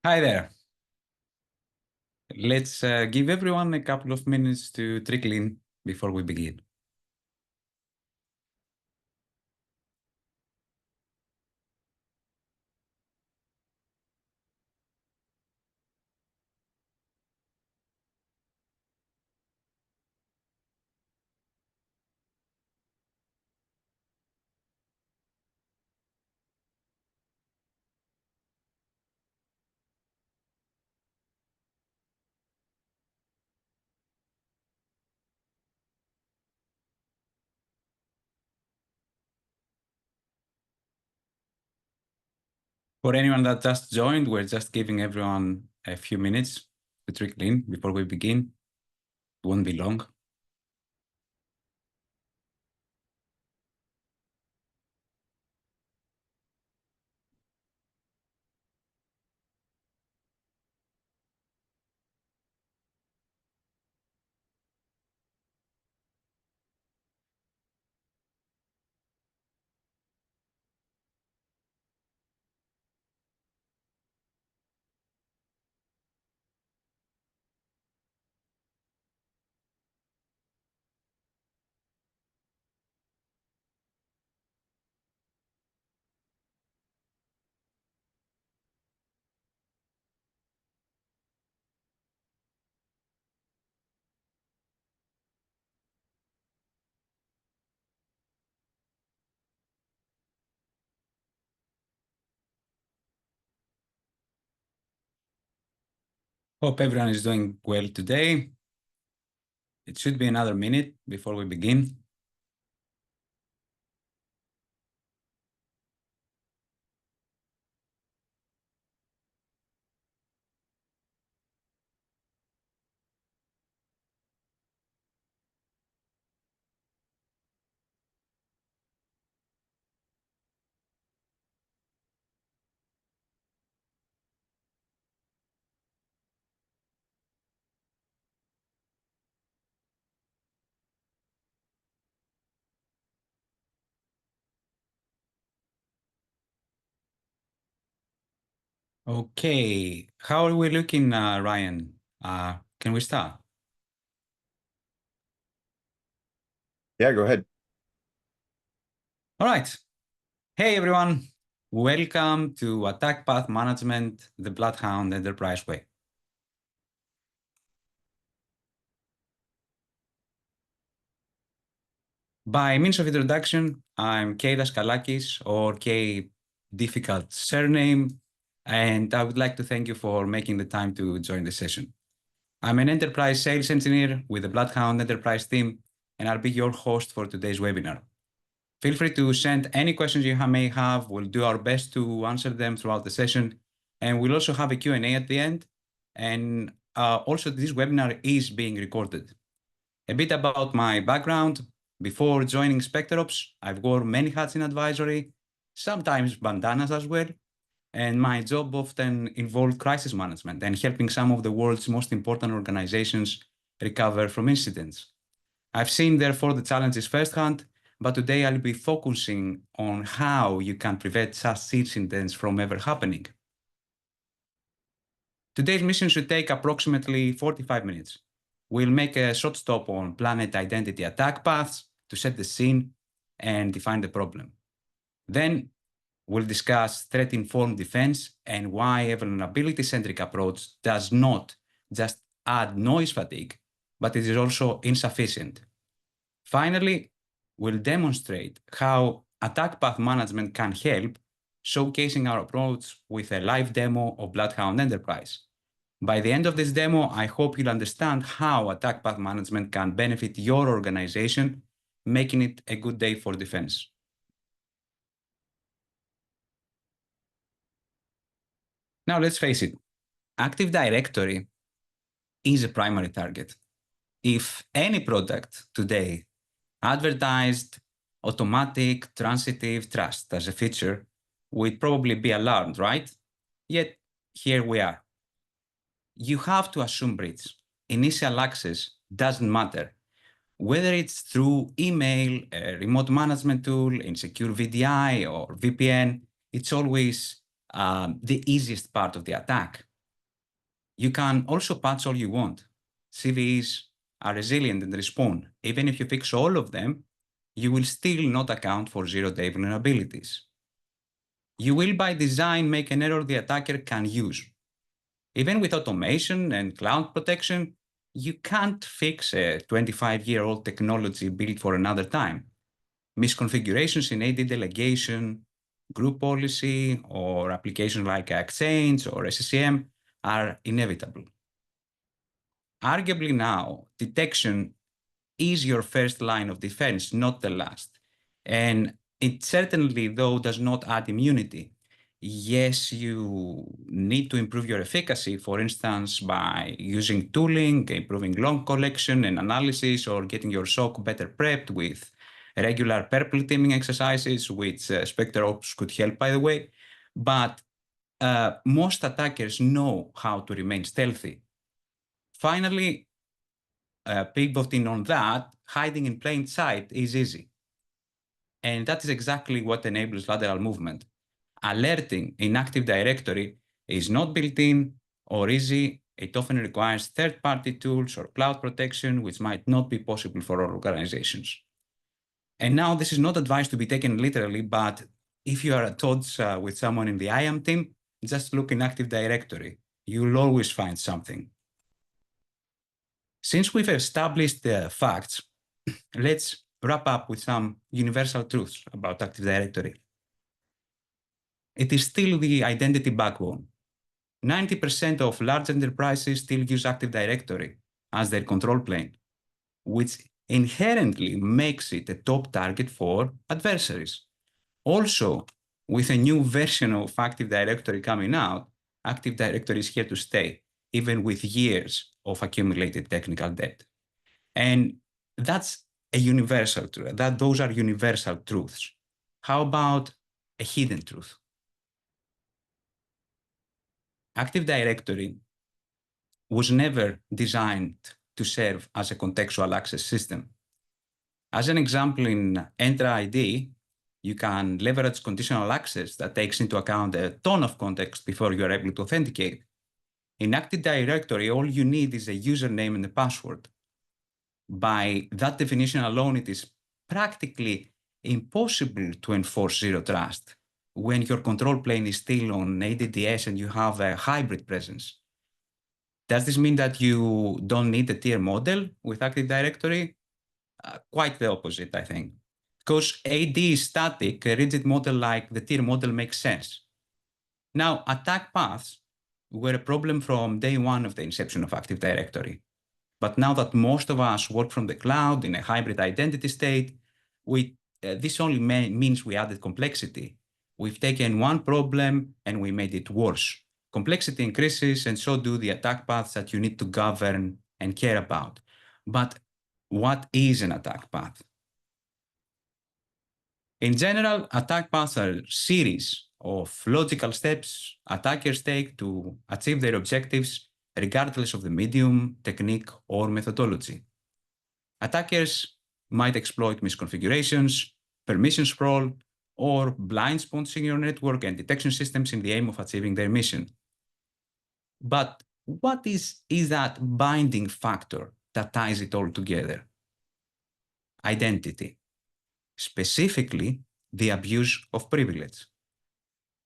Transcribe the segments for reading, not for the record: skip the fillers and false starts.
Hi there. Let's give everyone a couple of minutes to trickle in before we begin. For anyone that just joined, we're just giving everyone a few minutes to trickle in before we begin. It won't be long. Hope everyone is doing well today. It should be another minute before we begin. Okay, how are we looking, Ryan? Can we start? Yeah, go ahead. All right. Hey, everyone. Welcome to Attack Path Management, the BloodHound Enterprise Way. By means of introduction, I'm K. Daskalakis, or K. difficult surname, and I would like to thank you for making the time to join the session. I'm an enterprise sales engineer with the BloodHound Enterprise team, and I'll be your host for today's webinar. Feel free to send any questions you may have. We'll do our best to answer them throughout the session, and we'll also have a Q&A at the end. And also, this webinar is being recorded. A bit about my background. Before joining SpecterOps, I've worn many hats in advisory, sometimes bandanas as well, and my job often involved crisis management and helping some of the world's most important organizations recover from incidents. I've seen, therefore, the challenges firsthand, but today I'll be focusing on how you can prevent such incidents from ever happening. Today's mission should take approximately 45 minutes. We'll make a short stop on planet identity attack paths to set the scene and define the problem. Then we'll discuss threat-informed defense and why a vulnerability-centric approach does not just add noise fatigue, but it is also insufficient. Finally, we'll demonstrate how attack path management can help, showcasing our approach with a live demo of BloodHound Enterprise. By the end of this demo, I hope you'll understand how attack path management can benefit your organization, making it a good day for defense. Now, let's face it, Active Directory is a primary target. If any product today advertised automatic transitive trust as a feature, we'd probably be alarmed, right? Yet, here we are. You have to assume breach. Initial access doesn't matter. Whether it's through email, a remote management tool, insecure VDI, or VPN, it's always the easiest part of the attack. You can also patch all you want. CVEs are resilient and respawn. Even if you fix all of them, you will still not account for zero-day vulnerabilities. You will by design make an error the attacker can use. Even with automation and cloud protection, you can't fix a 25-year-old technology built for another time. Misconfigurations in AD delegation, group policy, or applications like Exchange or SCCM are inevitable. Arguably now, detection is your first line of defense, not the last. And it certainly, though, does not add immunity. Yes, you need to improve your efficacy, for instance, by using tooling, improving log collection and analysis, or getting your SOC better prepped with regular purple teaming exercises, which SpectreOps could help, by the way. But most attackers know how to remain stealthy. Finally, pivoting on that, hiding in plain sight is easy. And that is exactly what enables lateral movement. Alerting in Active Directory is not built in or easy. It often requires third-party tools or cloud protection, which might not be possible for all organizations. And now this is not advice to be taken literally, but if you are at odds with someone in the IAM team, just look in Active Directory. You'll always find something. Since we've established the facts, let's wrap up with some universal truths about Active Directory. It is still the identity backbone. 90% of large enterprises still use Active Directory as their control plane, which inherently makes it a top target for adversaries. Also, with a new version of Active Directory coming out, Active Directory is here to stay, even with years of accumulated technical debt. And that's a universal truth. Those are universal truths. How about a hidden truth? Active Directory was never designed to serve as a contextual access system. As an example, in Entra ID, you can leverage conditional access that takes into account a ton of context before you are able to authenticate. In Active Directory, all you need is a username and a password. By that definition alone, it is practically impossible to enforce zero trust when your control plane is still on ADDS and you have a hybrid presence. Does this mean that you don't need a tier model with Active Directory? Quite the opposite, I think. Because AD is static, a rigid model like the tier model makes sense. Now, attack paths were a problem from day one of the inception of Active Directory. But now that most of us work from the cloud in a hybrid identity state, this only means we added complexity. We've taken one problem and we made it worse. Complexity increases, and so do the attack paths that you need to govern and care about. But what is an attack path? In general, attack paths are a series of logical steps attackers take to achieve their objectives, regardless of the medium, technique, or methodology. Attackers might exploit misconfigurations, permission sprawl, or blind spots in your network and detection systems in the aim of achieving their mission. But what is that binding factor that ties it all together? Identity, specifically the abuse of privilege.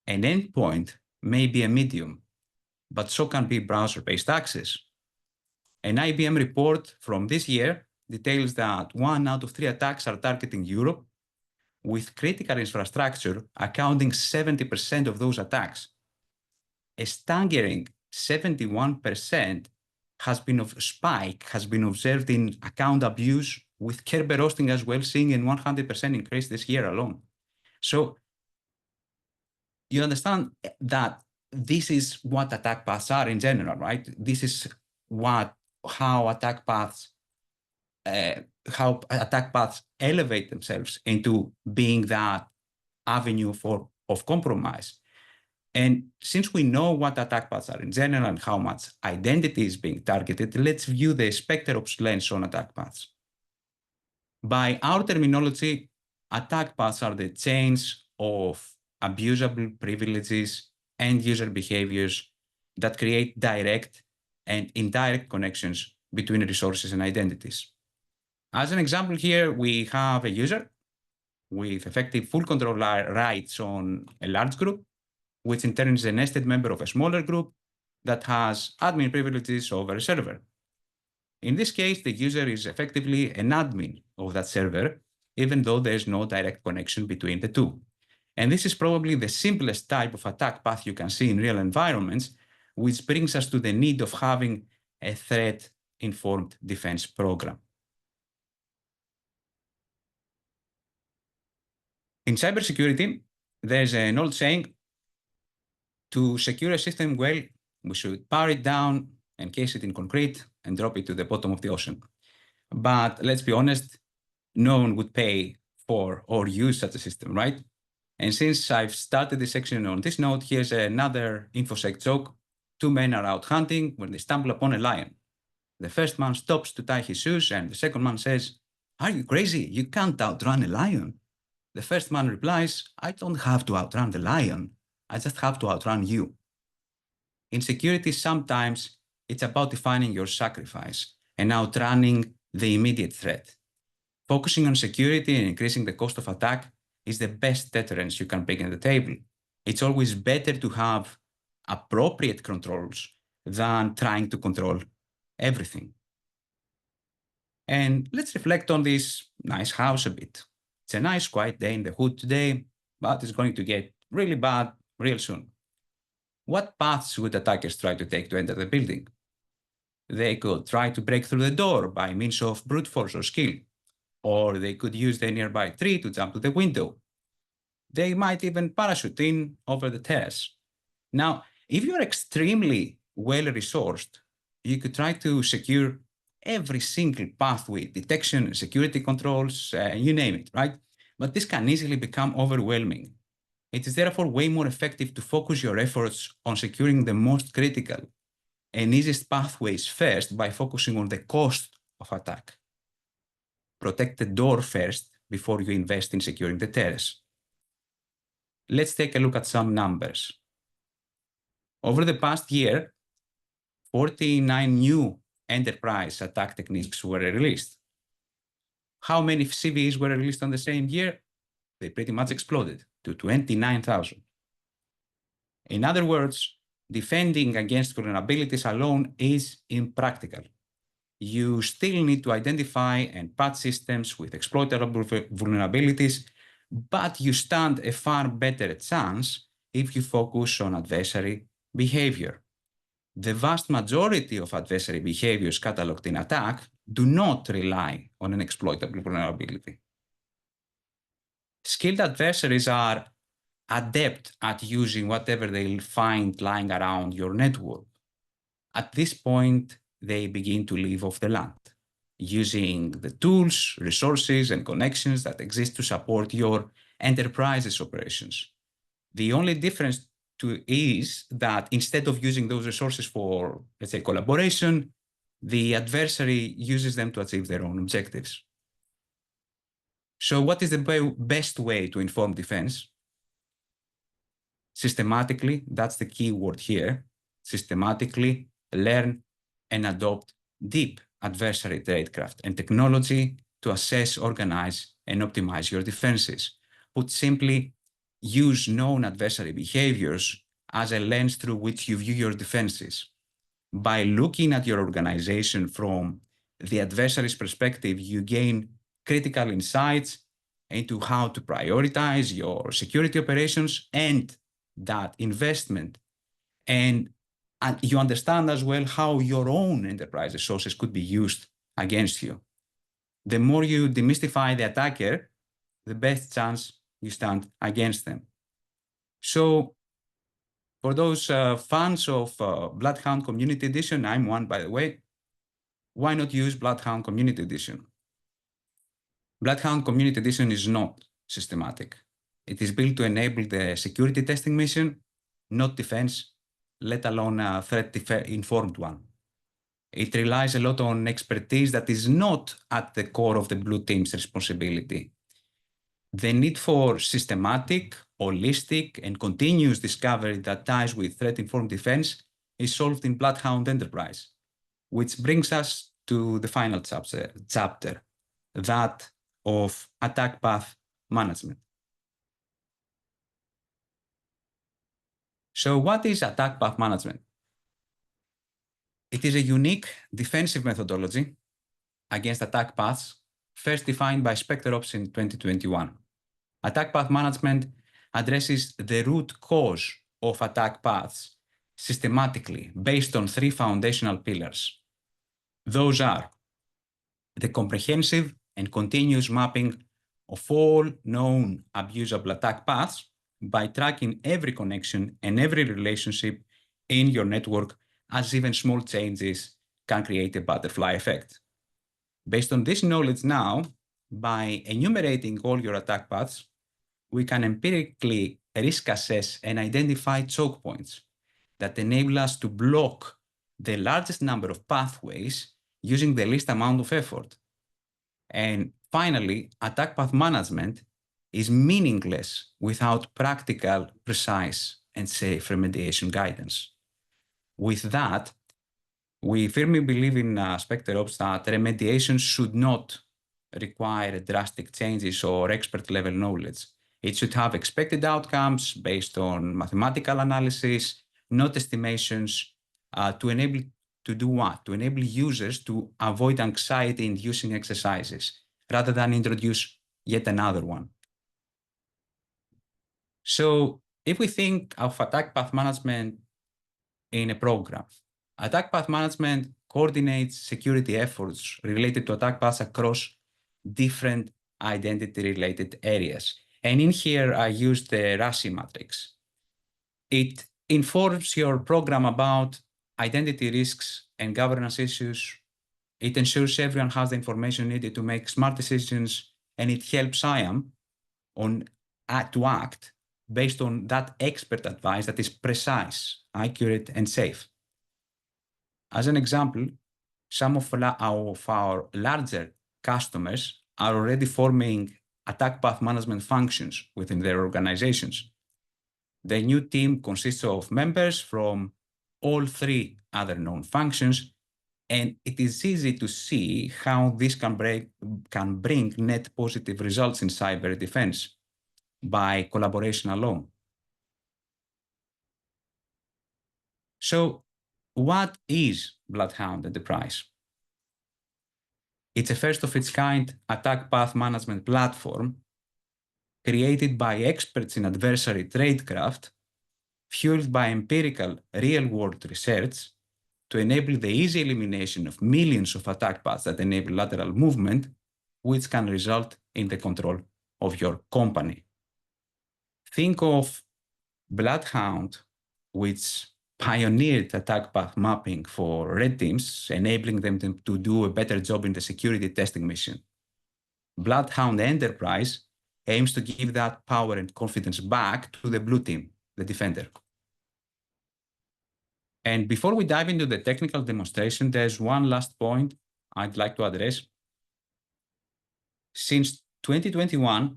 An endpoint may be a medium, but so can be browser-based access. An IBM report from this year details that 1 out of 3 attacks are targeting Europe, with critical infrastructure accounting 70% of those attacks. A staggering 71% spike has been observed in account abuse, with Kerber hosting as well seeing a 100% increase this year alone. So you understand that this is what attack paths are in general, right? This is how attack paths elevate themselves into being that avenue of compromise. And since we know what attack paths are in general and how much identity is being targeted, let's view the SpectreOps lens on attack paths. By our terminology, attack paths are the chains of abusable privileges and user behaviors that create direct and indirect connections between resources and identities. As an example here, we have a user with effective full control rights on a large group, which in turn is a nested member of a smaller group that has admin privileges over a server. In this case, the user is effectively an admin of that server, even though there's no direct connection between the two. And this is probably the simplest type of attack path you can see in real environments, which brings us to the need of having a threat-informed defense program. In cybersecurity, there's an old saying, to secure a system well, we should power it down, encase it in concrete, and drop it to the bottom of the ocean. But let's be honest, no one would pay for or use such a system, right? And since I've started this section on this note, here's another InfoSec joke. Two men are out hunting when they stumble upon a lion. The first man stops to tie his shoes, and the second man says, "Are you crazy? You can't outrun a lion." The first man replies, "I don't have to outrun the lion. I just have to outrun you." In security, sometimes it's about defining your sacrifice and outrunning the immediate threat. Focusing on security and increasing the cost of attack is the best deterrence you can bring on the table. It's always better to have appropriate controls than trying to control everything. And let's reflect on this nice house a bit. It's a nice quiet day in the hood today, but it's going to get really bad real soon. What paths would attackers try to take to enter the building? They could try to break through the door by means of brute force or skill, or they could use the nearby tree to jump to the window. They might even parachute in over the terrace. Now, if you're extremely well-resourced, you could try to secure every single pathway, detection, security controls, you name it, right? But this can easily become overwhelming. It is therefore way more effective to focus your efforts on securing the most critical and easiest pathways first by focusing on the cost of attack. Protect the door first before you invest in securing the terrace. Let's take a look at some numbers. Over the past year, 49 new enterprise attack techniques were released. How many CVEs were released on the same year? They pretty much exploded to 29,000. In other words, defending against vulnerabilities alone is impractical. You still need to identify and patch systems with exploitable vulnerabilities, but you stand a far better chance if you focus on adversary behavior. The vast majority of adversary behaviors cataloged in attack do not rely on an exploitable vulnerability. Skilled adversaries are adept at using whatever they'll find lying around your network. At this point, they begin to live off the land, using the tools, resources, and connections that exist to support your enterprise's operations. The only difference is that instead of using those resources for, let's say, collaboration, the adversary uses them to achieve their own objectives. So what is the best way to inform defense? Systematically, that's the key word here, systematically learn and adopt deep adversary tradecraft and technology to assess, organize, and optimize your defenses. Put simply, use known adversary behaviors as a lens through which you view your defenses. By looking at your organization from the adversary's perspective, you gain critical insights into how to prioritize your security operations and that investment. And you understand as well how your own enterprise resources could be used against you. The more you demystify the attacker, the best chance you stand against them. So for those fans of BloodHound Community Edition, I'm one, by the way, why not use BloodHound Community Edition? BloodHound Community Edition is not systematic. It is built to enable the security testing mission, not defense, let alone a threat-informed one. It relies a lot on expertise that is not at the core of the blue team's responsibility. The need for systematic, holistic, and continuous discovery that ties with threat-informed defense is solved in BloodHound Enterprise. which brings us to the final chapter, that of attack path management. So what is attack path management? It is a unique defensive methodology against attack paths, first defined by SpecterOps in 2021. Attack path management addresses the root cause of attack paths systematically based on three foundational pillars. Those are the comprehensive and continuous mapping of all known abusable attack paths by tracking every connection and every relationship in your network, as even small changes can create a butterfly effect. Based on this knowledge now, by enumerating all your attack paths, we can empirically risk assess and identify choke points that enable us to block the largest number of pathways using the least amount of effort. And finally, attack path management is meaningless without practical, precise, and safe remediation guidance. With that, we firmly believe in SpecterOps that remediation should not require drastic changes or expert-level knowledge. It should have expected outcomes based on mathematical analysis, not estimations, to enable to do what? To enable users to avoid anxiety-inducing exercises rather than introduce yet another one. So if we think of attack path management in a program, attack path management coordinates security efforts related to attack paths across different identity-related areas. And in here, I used the RASI matrix. It informs your program about identity risks and governance issues. It ensures everyone has the information needed to make smart decisions, and it helps IAM to act based on that expert advice that is precise, accurate, and safe. As an example, some of our larger customers are already forming attack path management functions within their organizations. The new team consists of members from all three other known functions, and it is easy to see how this can bring net positive results in cyber defense by collaboration alone. So, what is BloodHound Enterprise? It's a first-of-its-kind attack path management platform created by experts in adversary tradecraft, fueled by empirical real-world research to enable the easy elimination of millions of attack paths that enable lateral movement, which can result in the control of your company. Think of BloodHound, which pioneered attack path mapping for red teams, enabling them to do a better job in the security testing mission. BloodHound Enterprise aims to give that power and confidence back to the blue team, the defender. And before we dive into the technical demonstration, there's one last point I'd like to address. Since 2021,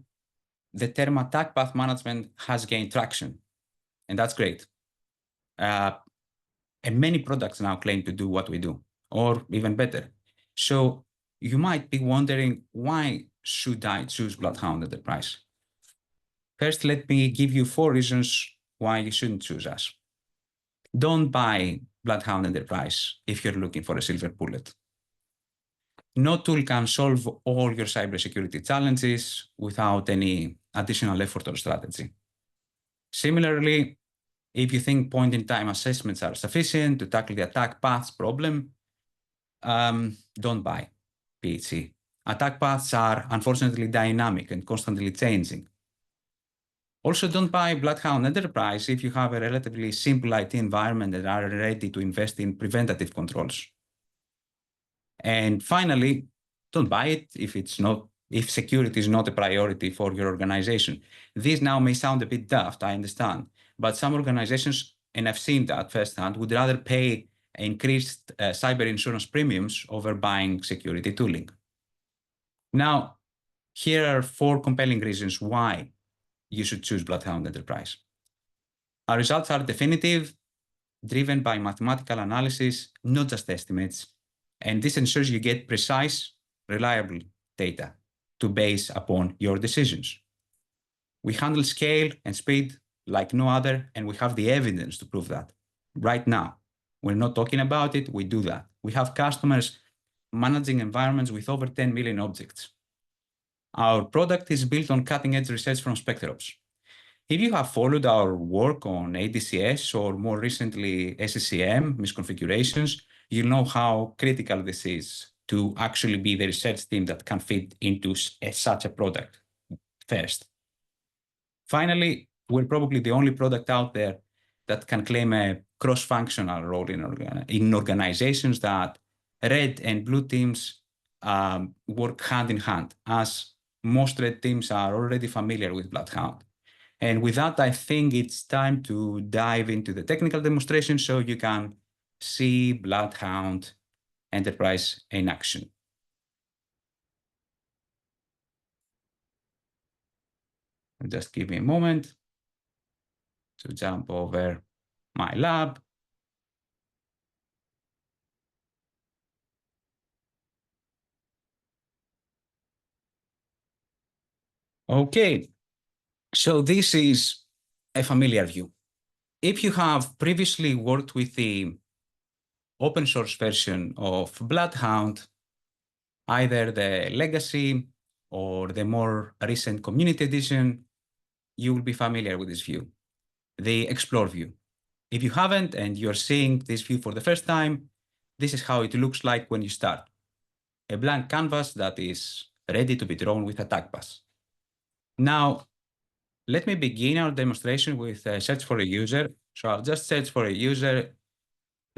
the term attack path management has gained traction, and that's great. And many products now claim to do what we do, or even better. So you might be wondering, why should I choose BloodHound Enterprise? First, let me give you 4 reasons why you shouldn't choose us. Don't buy BloodHound Enterprise if you're looking for a silver bullet. No tool can solve all your cybersecurity challenges without any additional effort or strategy. Similarly, if you think point-in-time assessments are sufficient to tackle the attack paths problem, don't buy PHC. Attack paths are unfortunately dynamic and constantly changing. Also, don't buy BloodHound Enterprise if you have a relatively simple IT environment and are ready to invest in preventative controls. And finally, don't buy it if security is not a priority for your organization. This now may sound a bit daft, I understand, but some organizations, and I've seen that firsthand, would rather pay increased cyber insurance premiums over buying security tooling. Now, here are 4 compelling reasons why you should choose BloodHound Enterprise. Our results are definitive, driven by mathematical analysis, not just estimates, And this ensures you get precise, reliable data to base upon your decisions. We handle scale and speed like no other, and we have the evidence to prove that right now. We're not talking about it, we do that. We have customers managing environments with over 10 million objects. Our product is built on cutting-edge research from SpecterOps. If you have followed our work on ADCS or more recently SCCM misconfigurations, you know how critical this is to actually be the research team that can fit into such a product first. Finally, we're probably the only product out there that can claim a cross-functional role in organizations that red and blue teams work hand in hand, as most red teams are already familiar with BloodHound. And with that, I think it's time to dive into the technical demonstration so you can see BloodHound Enterprise in action. Just give me a moment to jump over my lab. Okay, so this is a familiar view. If you have previously worked with the open source version of BloodHound, either the legacy or the more recent community edition, you will be familiar with this view, the explore view. If you haven't and you're seeing this view for the first time, this is how it looks like when you start. A blank canvas that is ready to be drawn with attack pass. Now, let me begin our demonstration with a search for a user. So I'll just search for a user.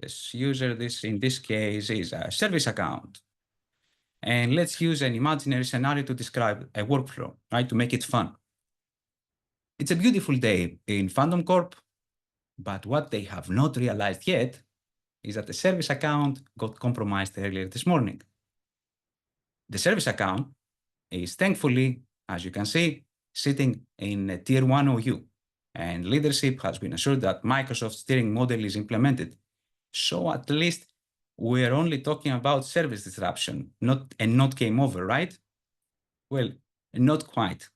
This user, in this case, is a service account. And let's use an imaginary scenario to describe a workflow, right, to make it fun. It's a beautiful day in Phantom Corp, but what they have not realized yet is that the service account got compromised earlier this morning. The service account is thankfully, as you can see, sitting in a tier 1 OU, and leadership has been assured that Microsoft's steering model is implemented. So at least we're only talking about service disruption, not game over, right? Well, not quite.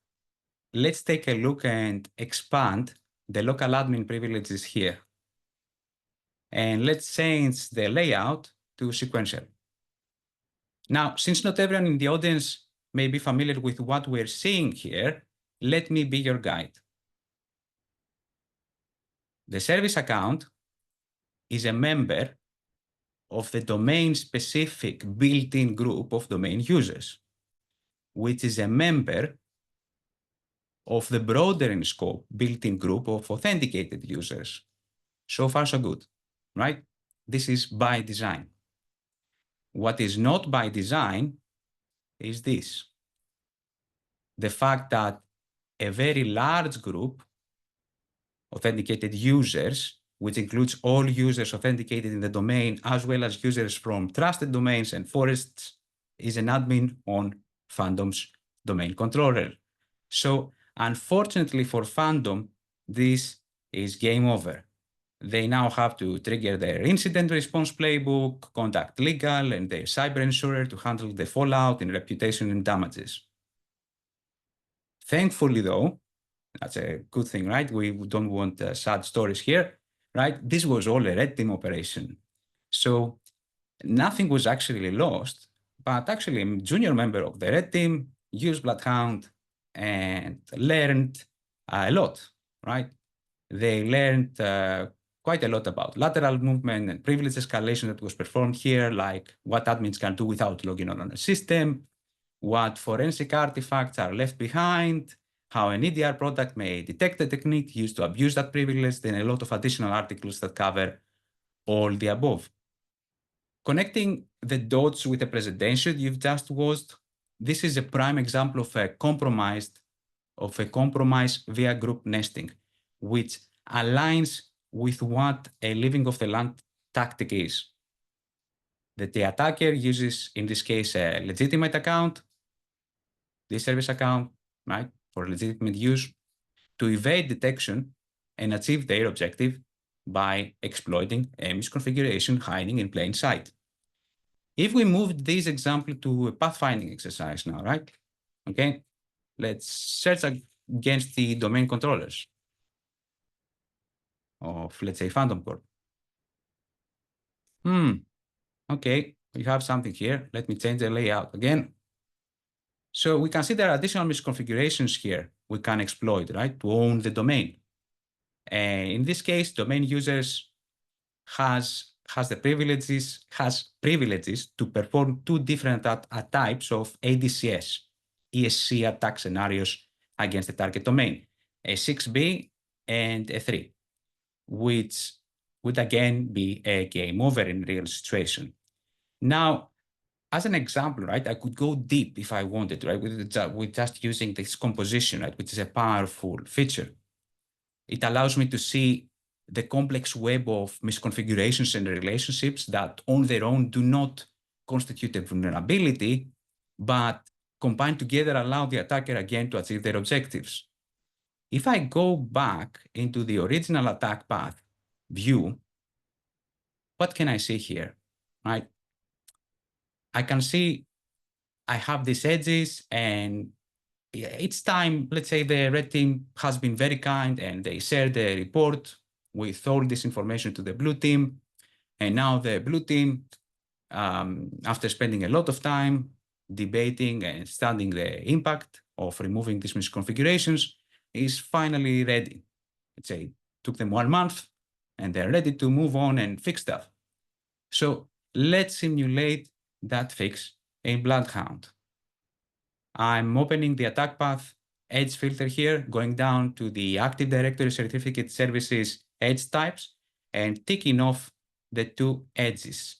Let's take a look and expand the local admin privileges here. And let's change the layout to sequential. Now, since not everyone in the audience may be familiar with what we're seeing here, let me be your guide. The service account is a member of the domain-specific built-in group of domain users, which is a member of the broader in scope built-in group of authenticated users. So far, so good, right? This is by design. What is not by design is this. The fact that a very large group, authenticated users, which includes all users authenticated in the domain, as well as users from trusted domains and forests, is an admin on Phantom's domain controller. So unfortunately for Phantom, this is game over. They now have to trigger their incident response playbook, contact legal and their cyber insurer to handle the fallout in reputation and damages. Thankfully, though, that's a good thing, right? We don't want sad stories here, right? This was all a red team operation. So nothing was actually lost, but actually a junior member of the red team used BloodHound and learned a lot, right? They learned quite a lot about lateral movement and privilege escalation that was performed here, like what admins can do without logging on a system, what forensic artifacts are left behind, how an EDR product may detect a technique used to abuse that privilege, then a lot of additional articles that cover all the above. Connecting the dots with the presentation you've just watched, this is a prime example of a compromise via group nesting, which aligns with what a living of the land tactic is. The attacker uses, in this case, a legitimate account, this service account, right, for legitimate use, to evade detection and achieve their objective by exploiting a misconfiguration hiding in plain sight. If we move this example to a pathfinding exercise now, right? Okay, let's search against the domain controllers of, let's say, Phantom Corp. Okay, we have something here. Let me change the layout again. So we can see there are additional misconfigurations here we can exploit, right, to own the domain. In this case, domain users has privileges to perform two different types of ADCS, ESC attack scenarios against the target domain, a 6B and a 3, which would again be a game over in real situation. Now, as an example, right, I could go deep if I wanted, right, with just using this composition, right, which is a powerful feature. It allows me to see the complex web of misconfigurations and relationships that on their own do not constitute a vulnerability, but combined together allow the attacker again to achieve their objectives. If I go back into the original attack path view, what can I see here, right? I can see I have these edges, and each time, let's say the red team has been very kind and they share the report with all this information to the blue team. And now the blue team, after spending a lot of time debating and studying the impact of removing these misconfigurations, is finally ready. Let's say it took them 1 month and they're ready to move on and fix stuff. So let's simulate that fix in BloodHound. I'm opening the attack path edge filter here, going down to the Active Directory Certificate Services edge types and ticking off the two edges.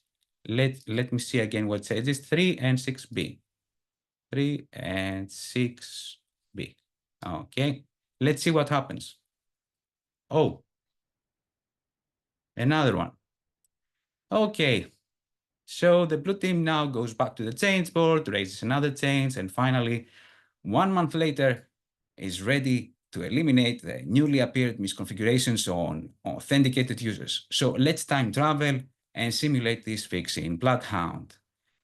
Let me see again what's edges 3 and 6B. 3 and 6B. Okay, let's see what happens. Oh, another one. Okay, so the blue team now goes back to the change board, raises another change, and finally, 1 month later, is ready to eliminate the newly appeared misconfigurations on authenticated users. So let's time travel and simulate this fix in BloodHound.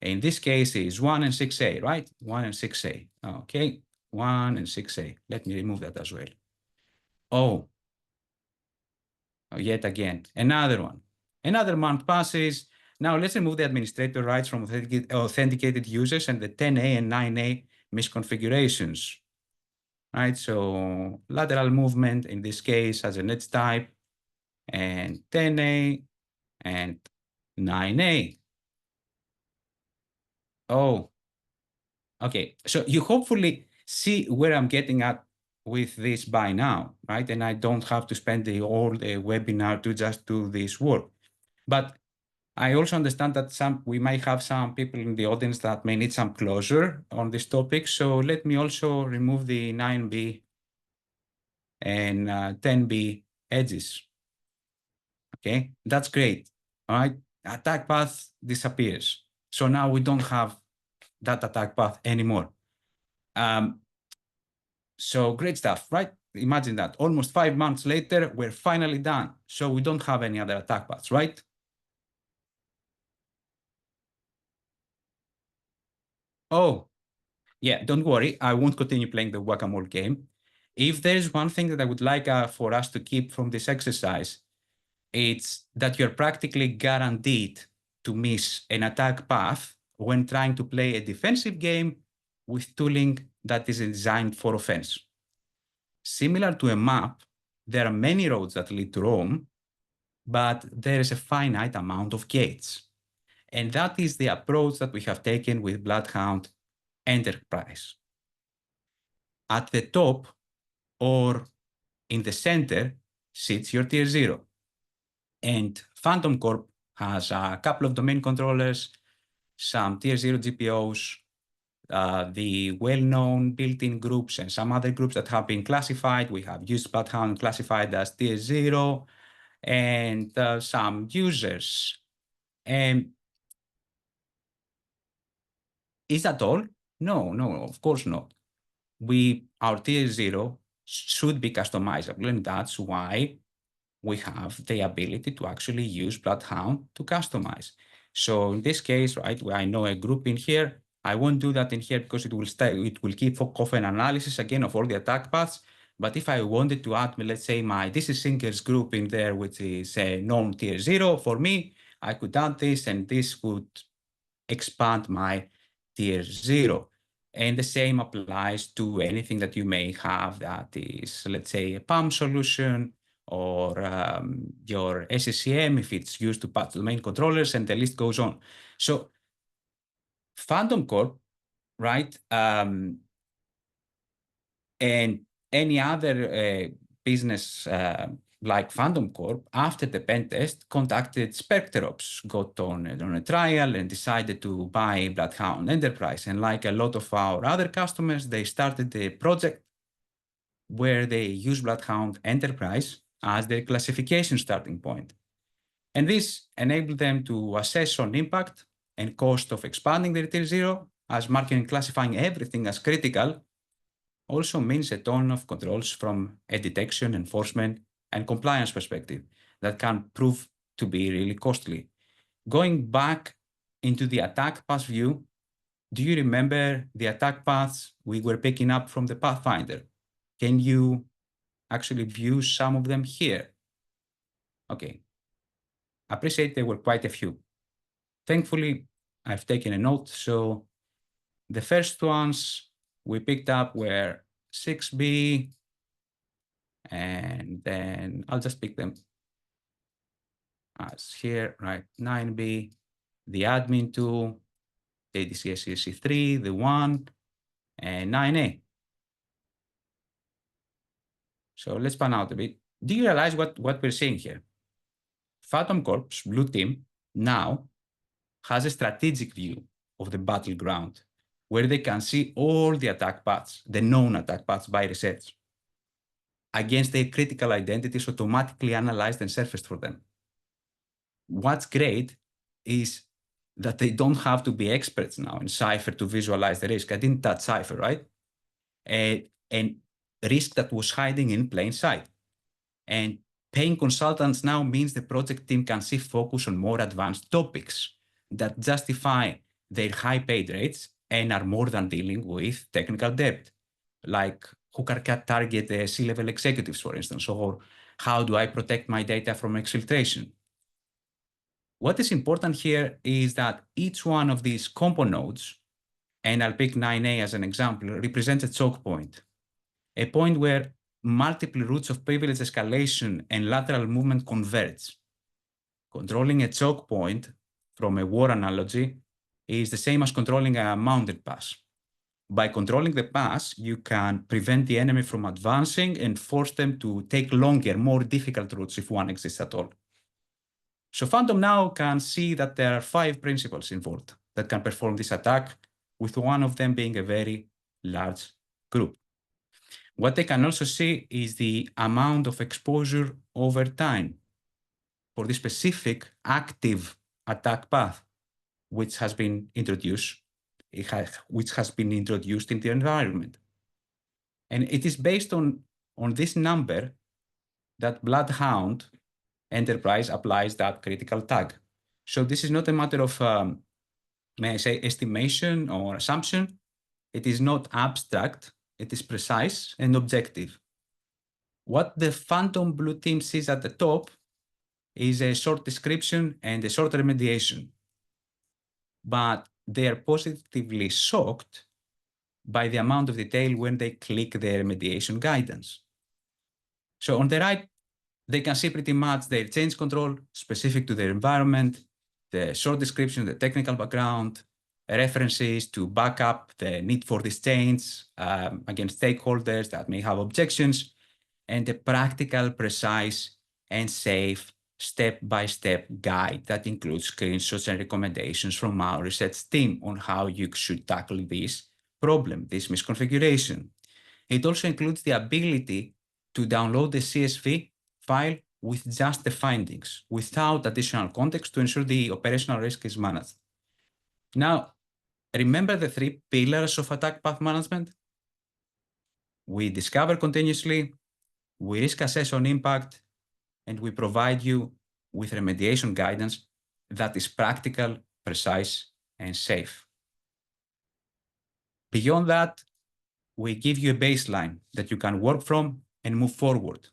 In this case, is 1 and 6A, right? 1 and 6A. Okay, 1 and 6A. Let me remove that as well. Oh, yet again, another one. Another month passes. Now let's remove the administrator rights from authenticated users and the 10A and 9A misconfigurations. Right, so lateral movement in this case as an edge type, and 10A and 9A. Oh, okay. So you hopefully see where I'm getting at with this by now, right? And I don't have to spend the whole webinar to just do this work. But I also understand that we might have some people in the audience that may need some closure on this topic. So let me also remove the 9B and 10B edges. Okay, that's great. All right, attack path disappears. So now we don't have that attack path anymore. So great stuff, right? Imagine that almost 5 months later, we're finally done. So we don't have any other attack paths, right? Oh, yeah, don't worry. I won't continue playing the whack-a-mole game. If there's one thing that I would like for us to keep from this exercise, it's that you're practically guaranteed to miss an attack path when trying to play a defensive game with tooling that is designed for offense. Similar to a map, there are many roads that lead to Rome, but there is a finite amount of gates. And that is the approach that we have taken with BloodHound Enterprise. At the top or in the center sits your tier 0. And Phantom Corp has a couple of domain controllers, some tier 0 GPOs, the well-known built-in groups, and some other groups that have been classified. We have used BloodHound classified as tier 0, and some users. And is that all? No, of course not. Our tier 0 should be customizable, and that's why we have the ability to actually use BloodHound to customize. So in this case, right, I know a group in here. I won't do that in here because it will keep off an analysis again of all the attack paths. But if I wanted to add, let's say, my this is Sinkers group in there, which is a known tier 0 for me, I could add this, and this would expand my tier 0. And the same applies to anything that you may have that is, let's say, a PAM solution or your SCCM if it's used to patch domain controllers, and the list goes on. So Phantom Corp, right, and any other business like Phantom Corp, after the pen test, contacted SpecterOps, got on a trial and decided to buy BloodHound Enterprise. And like a lot of our other customers, they started a project where they use BloodHound Enterprise as their classification starting point. And this enabled them to assess on impact and cost of expanding their tier 0, as marking and classifying everything as critical also means a ton of controls from a detection, enforcement, and compliance perspective that can prove to be really costly. Going back into the attack path view, do you remember the attack paths we were picking up from the Pathfinder? Can you actually view some of them here? Okay. I appreciate there were quite a few. Thankfully, I've taken a note. So the first ones we picked up were 6B, and then I'll just pick them as here, right? 9B, the admin 2, the ADCSCC 3, the 1, and 9A. So let's pan out a bit. Do you realize what we're seeing here? Phantom Corp's blue team now has a strategic view of the battleground where they can see all the attack paths, the known attack paths by research, against their critical identities automatically analyzed and surfaced for them. What's great is that they don't have to be experts now in Cypher to visualize the risk. I didn't touch Cypher, right? And risk that was hiding in plain sight. And paying consultants now means the project team can see focus on more advanced topics that justify their high paid rates and are more than dealing with technical debt, like who can target C-level executives, for instance, or how do I protect my data from exfiltration? What is important here is that each one of these compo nodes, and I'll pick 9A as an example, represents a choke point, a point where multiple routes of privilege escalation and lateral movement converge. Controlling a choke point, from a war analogy, is the same as controlling a mounted pass. By controlling the pass, you can prevent the enemy from advancing and force them to take longer, more difficult routes if one exists at all. So Phantom now can see that there are 5 principles involved that can perform this attack, with one of them being a very large group. What they can also see is the amount of exposure over time for the specific active attack path, which has been introduced, in the environment. And it is based on this number that BloodHound Enterprise applies that critical tag. So this is not a matter of, may I say, estimation or assumption. It is not abstract. It is precise and objective. What the Phantom Blue team sees at the top is a short description and a short remediation. But they are positively shocked by the amount of detail when they click the remediation guidance. So on the right, they can see pretty much their change control specific to their environment, the short description, the technical background, references to back up the need for this change against stakeholders that may have objections, and a practical, precise, and safe step-by-step guide that includes screenshots and recommendations from our research team on how you should tackle this problem, this misconfiguration. It also includes the ability to download the CSV file with just the findings, without additional context, to ensure the operational risk is managed. Now, remember the 3 pillars of attack path management? We discover continuously, we risk assess on impact, and we provide you with remediation guidance that is practical, precise, and safe. Beyond that, we give you a baseline that you can work from and move forward.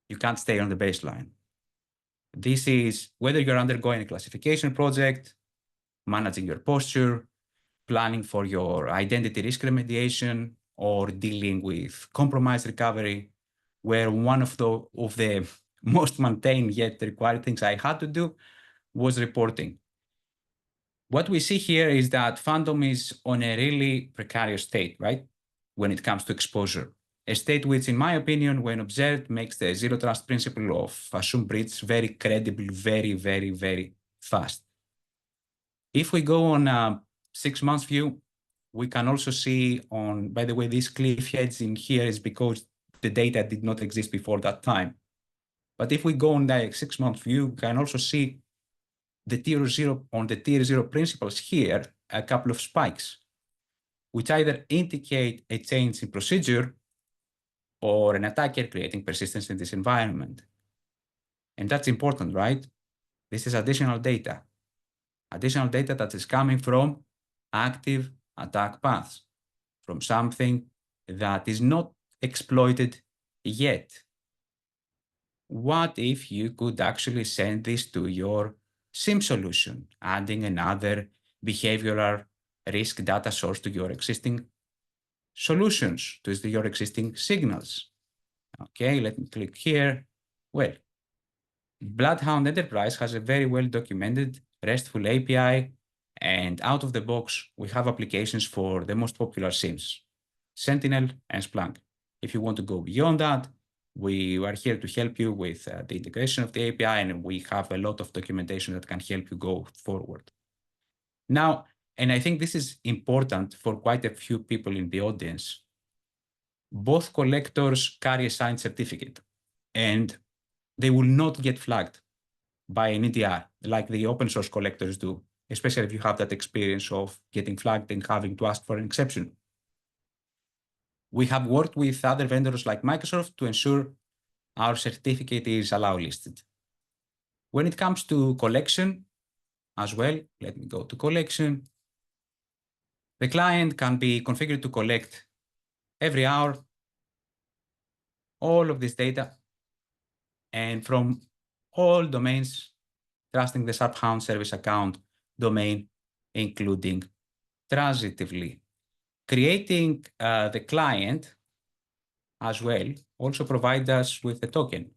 You can't stay on the baseline. This is whether you're undergoing a classification project, managing your posture, planning for your identity risk remediation, or dealing with compromise recovery, where one of the most mundane yet required things I had to do was reporting. What we see here is that fandom is on a really precarious state, right? When it comes to exposure. A state which, in my opinion, when observed, makes the zero trust principle of assumed breach very credible, very, very, very fast. If we go on a 6 months view, we can also see on, by the way, these cliff edges in here is because the data did not exist before that time. But if we go on the 6 month view, we can also see the tier zero on the tier zero principles here, a couple of spikes, which either indicate a change in procedure or an attacker creating persistence in this environment. And that's important, right? This is additional data that is coming from active attack paths, from something that is not exploited yet. What if you could actually send this to your SIEM solution, adding another behavioral risk data source to your existing solutions, to your existing signals? Okay, let me click here. Well, BloodHound Enterprise has a very well documented RESTful API, and out of the box, we have applications for the most popular SIEMs, Sentinel and Splunk. If you want to go beyond that, we are here to help you with the integration of the API, and we have a lot of documentation that can help you go forward. Now, and I think this is important for quite a few people in the audience, both collectors carry a signed certificate, and they will not get flagged by an EDR like the open source collectors do, especially if you have that experience of getting flagged and having to ask for an exception. We have worked with other vendors like Microsoft to ensure our certificate is allow listed. When it comes to collection as well, let me go to collection. The client can be configured to collect every hour all of this data and from all domains, trusting the SharpHound service account domain, including transitively. Creating the client as well also provides us with a token.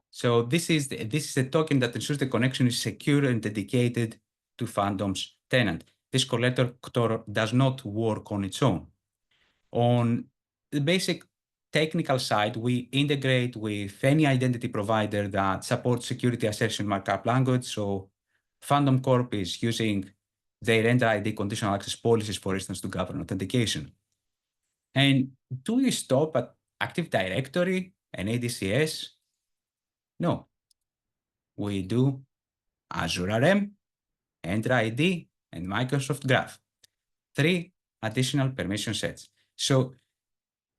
So this is a token that ensures the connection is secure and dedicated to Fandom's tenant. This collector does not work on its own. On the basic technical side, we integrate with any identity provider that supports security assertion markup language. So Fandom Corp is using their Enter ID conditional access policies, for instance, to govern authentication. And do we stop at Active Directory and ADCS? No. We do Azure RM, Enter ID, and Microsoft Graph. 3 additional permission sets. So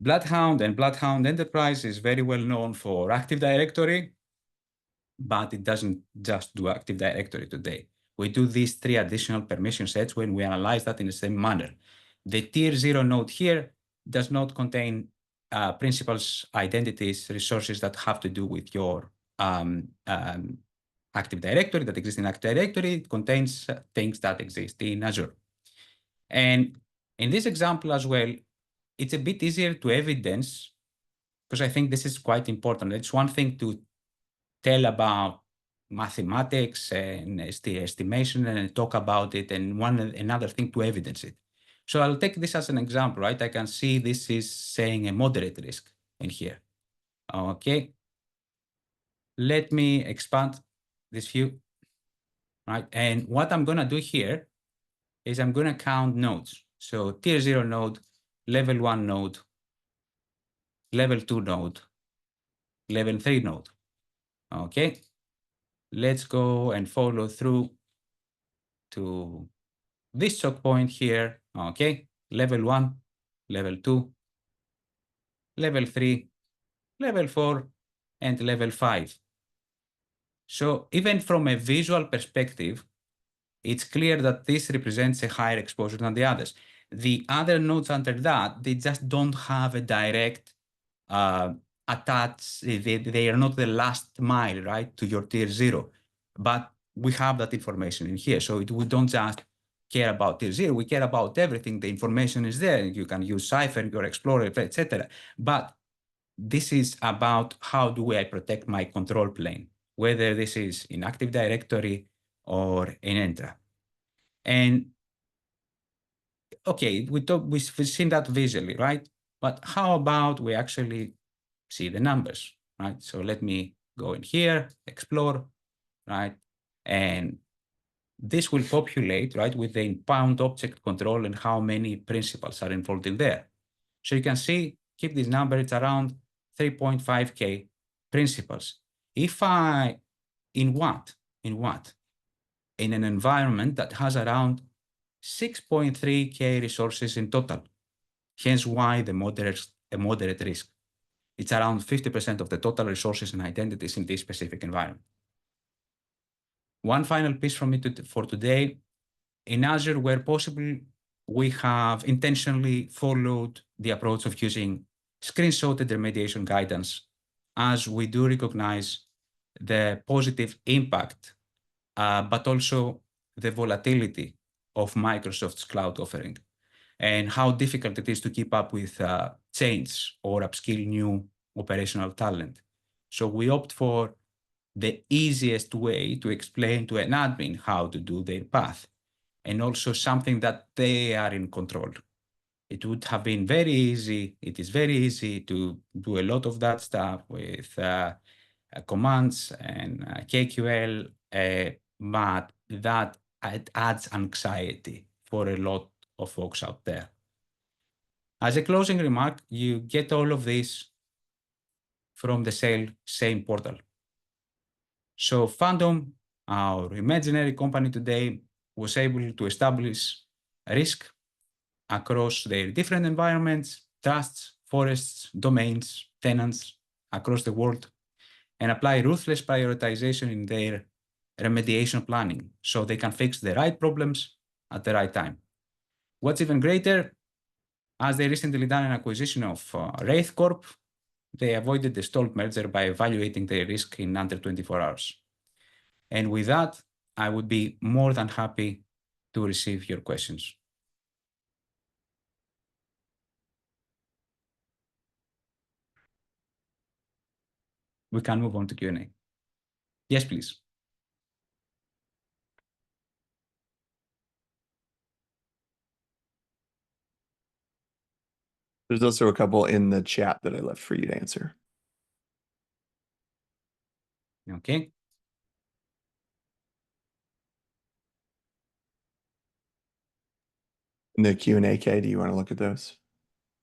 BloodHound and BloodHound Enterprise is very well known for Active Directory, but it doesn't just do Active Directory today. We do these 3 additional permission sets when we analyze that in the same manner. The tier 0 node here does not contain principals, identities, resources that have to do with your Active Directory that exists in Active Directory. It contains things that exist in Azure. And in this example as well, it's a bit easier to evidence because I think this is quite important. It's one thing to tell about mathematics and estimation and talk about it, and another thing to evidence it. So I'll take this as an example, right? I can see this is saying a moderate risk in here. Okay. Let me expand this view, right? And what I'm going to do here is I'm going to count nodes. So tier 0 node, level 1 node, level 2 node, level 3 node. Okay. Let's go and follow through to this choke point here. Okay. Level 1, level 2, level 3, level 4, and level 5. So even from a visual perspective, it's clear that this represents a higher exposure than the others. The other nodes under that, they just don't have a direct attach. They are not the last mile, right, to your tier 0. But we have that information in here. So we don't just care about tier 0. We care about everything. The information is there. You can use Cypher, your Explorer, etc. But this is about how do I protect my control plane, whether this is in Active Directory or in Entra. And okay, we've seen that visually, right? But how about we actually see the numbers, right? So let me go in here, explore, right? And this will populate, right, with the impound object control and how many principals are involved in there. So you can see, keep this number, it's around 3.5K principals. If I, in what? In an environment that has around 6.3K resources in total, hence why a moderate risk. It's around 50% of the total resources and identities in this specific environment. One final piece from me for today. In Azure, where possible, we have intentionally followed the approach of using screenshotted remediation guidance, as we do recognize the positive impact, but also the volatility of Microsoft's cloud offering and how difficult it is to keep up with change or upskill new operational talent. So we opt for the easiest way to explain to an admin how to do their path, and also something that they are in control. It would have been very easy. It is very easy to do a lot of that stuff with commands and KQL, but that it adds anxiety for a lot of folks out there. As a closing remark, you get all of this from the same portal. So Phantom, our imaginary company today, was able to establish a risk across their different environments, trusts, forests, domains, tenants across the world, and apply ruthless prioritization in their remediation planning so they can fix the right problems at the right time. What's even greater, as they recently done an acquisition of Wraith Corp, they avoided the stalled merger by evaluating their risk in under 24 hours. And with that, I would be more than happy to receive your questions. We can move on to Q&A. Yes, please. There's also a couple in the chat that I left for you to answer. Okay. In the Q&A, Kay, do you want to look at those?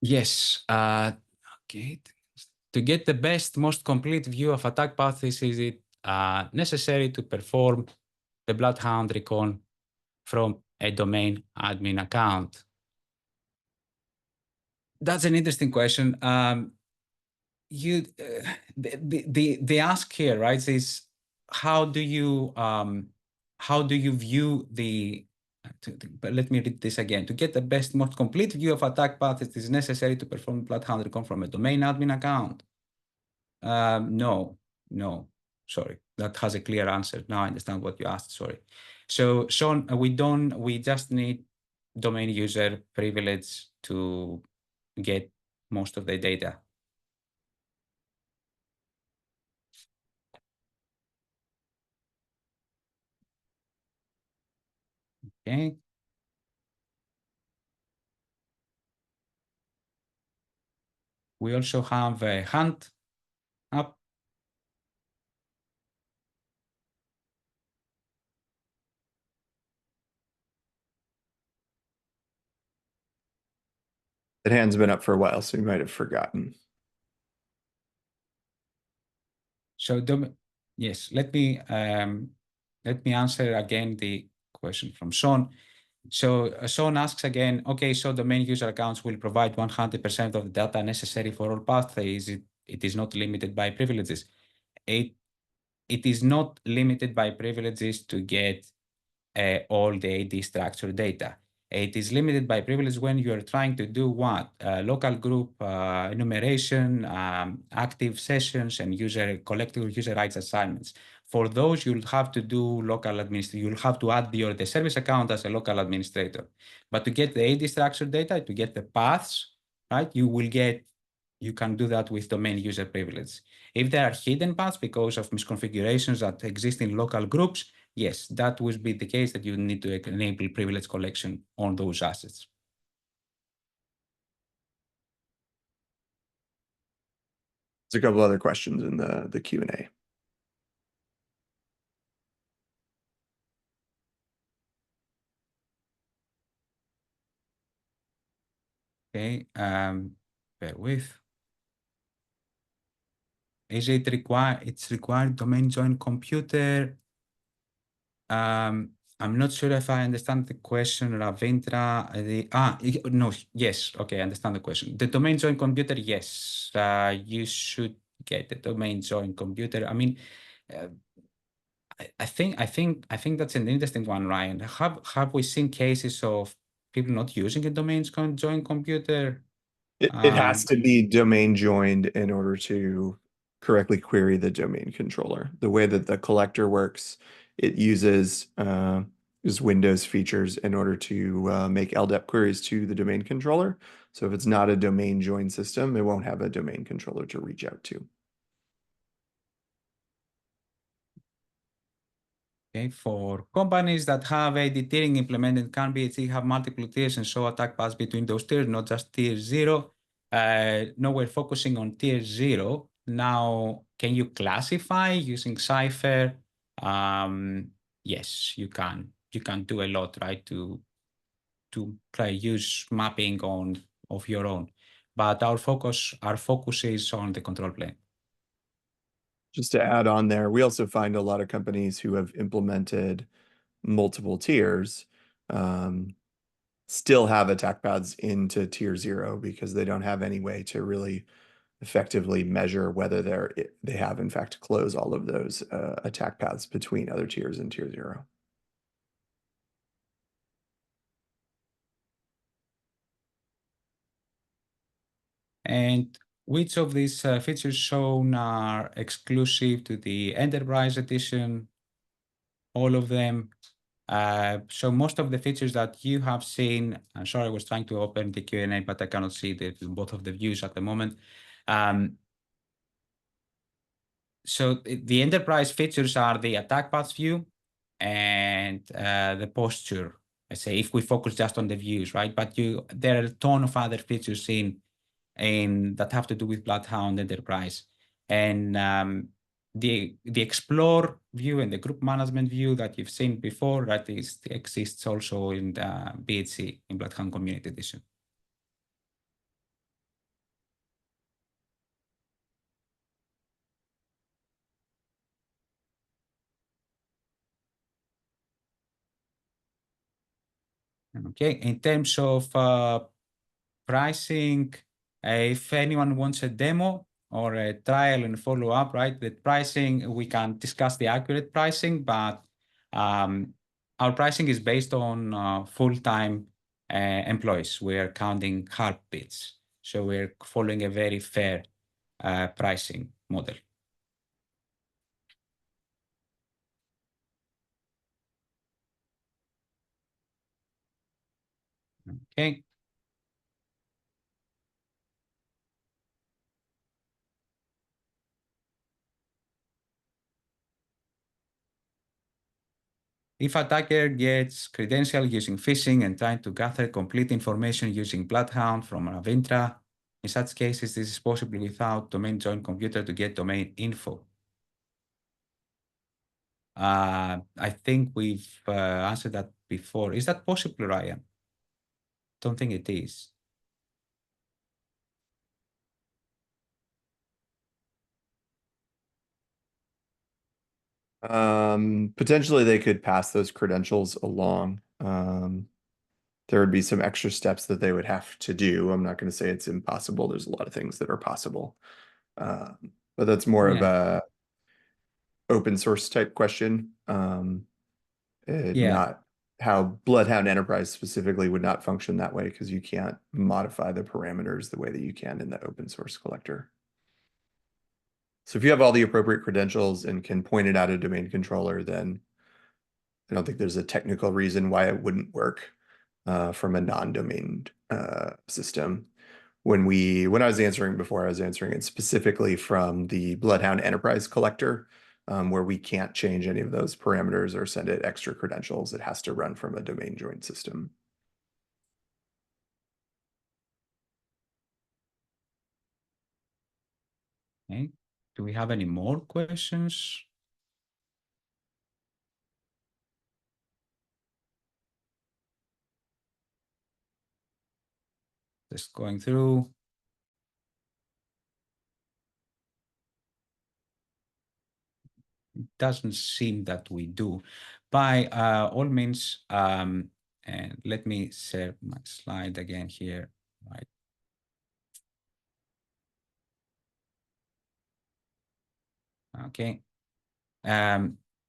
Yes. Okay. To get the best, most complete view of attack paths, is it necessary to perform the BloodHound recon from a domain admin account? That's an interesting question. The ask here, right, is how do you view the? But let me read this again. To get the best, most complete view of attack path, it is necessary to perform BloodHound recon from a domain admin account. No, sorry. That has a clear answer. Now I understand what you asked, sorry. So Sean, we just need domain user privilege to get most of the data. Okay. We also have a hand up. That hand's been up for a while, so you might have forgotten. So yes, let me answer again the question from Sean. So Sean asks again, okay, so domain user accounts will provide 100% of the data necessary for all paths. It is not limited by privileges. It it is not limited by privileges to get all the AD structure data. It is limited by privilege when you are trying to do what? Local group enumeration, active sessions, and collective user rights assignments. For those, you'll have to do local administration. You'll have to add the service account as a local administrator. But to get the AD structure data, to get the paths, right, you can do that with domain user privilege. If there are hidden paths because of misconfigurations that exist in local groups, yes, that would be the case that you need to enable privilege collection on those assets. There's a couple other questions in the Q&A. Okay, bear with. Is it required? It's required domain join computer. I'm not sure if I understand the question, Ravindra. No, yes. Okay, I understand the question. The domain join computer, yes. You should get the domain join computer. I mean, I think that's an interesting one, Ryan. Have we seen cases of people not using a domain join computer? It has to be domain joined in order to correctly query the domain controller. The way that the collector works, it uses Windows features in order to make LDAP queries to the domain controller. So if it's not a domain joined system, it won't have a domain controller to reach out to. Okay, for companies that have a tiering implemented, can BHC have multiple tiers and show attack paths between those tiers, not just tier 0? No, we're focusing on tier 0. Now, can you classify using Cypher? Yes, you can. You can do a lot, right, to use mapping of your own. But our focus is on the control plane. Just to add on there, we also find a lot of companies who have implemented multiple tiers still have attack paths into tier 0 because they don't have any way to really effectively measure whether they have in fact closed all of those attack paths between other tiers and tier 0. And which of these features shown are exclusive to the Enterprise Edition? All of them. So most of the features that you have seen, I'm sorry, I was trying to open the Q&A, but I cannot see both of the views at the moment. So the enterprise features are the attack paths view and the posture. I say if we focus just on the views, right? But there are a ton of other features that have to do with BloodHound Enterprise. And the explore view and the group management view that you've seen before, that exists also in the BHC, in BloodHound Community Edition. Okay, in terms of pricing, if anyone wants a demo or a trial and follow up, right? The pricing, we can discuss the accurate pricing, but our pricing is based on full-time employees. We're counting heartbeats. So we're following a very fair pricing model. Okay. If attacker gets credential using phishing and trying to gather complete information using BloodHound from Ravindra, in such cases, this is possible without domain join computer to get domain info. I think we've answered that before. Is that possible, Ryan? Don't think it is. Potentially they could pass those credentials along. There would be some extra steps that they would have to do. I'm not going to say it's impossible. There's a lot of things that are possible. But that's more of open source type question. Yeah. Not how BloodHound Enterprise specifically would not function that way because you can't modify the parameters the way that you can in the open source collector. So if you have all the appropriate credentials and can point it at a domain controller, then I don't think there's a technical reason why it wouldn't work from a non-domain system. When I was answering before, I was answering it specifically from the BloodHound Enterprise collector, where we can't change any of those parameters or send it extra credentials. It has to run from a domain joined system. Okay. Do we have any more questions? Just going through. It doesn't seem that we do. By all means, and let me share my slide again here. Right. Okay.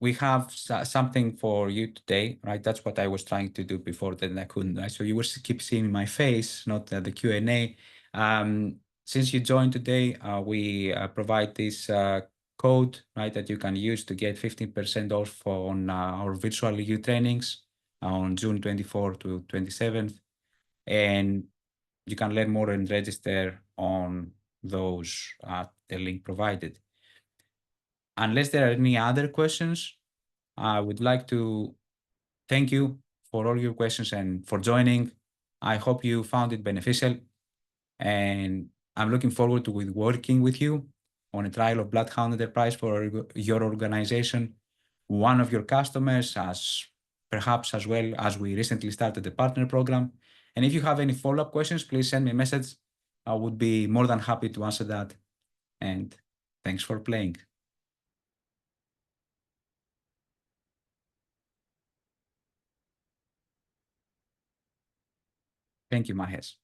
We have something for you today, right? That's what I was trying to do before, then I couldn't, right? So you will keep seeing my face, not the Q&A. Since you joined today, we provide this code, right, that you can use to get 15% off on our virtual EU trainings on June 24th to 27th. And you can learn more and register on those at the link provided. Unless there are any other questions, I would like to thank you for all your questions and for joining. I hope you found it beneficial, and I'm looking forward to working with you on a trial of BloodHound Enterprise for your organization, one of your customers, as perhaps as well as we recently started the partner program. And if you have any follow-up questions, please send me a message. I would be more than happy to answer that. And thanks for playing. Thank you, Mahesh.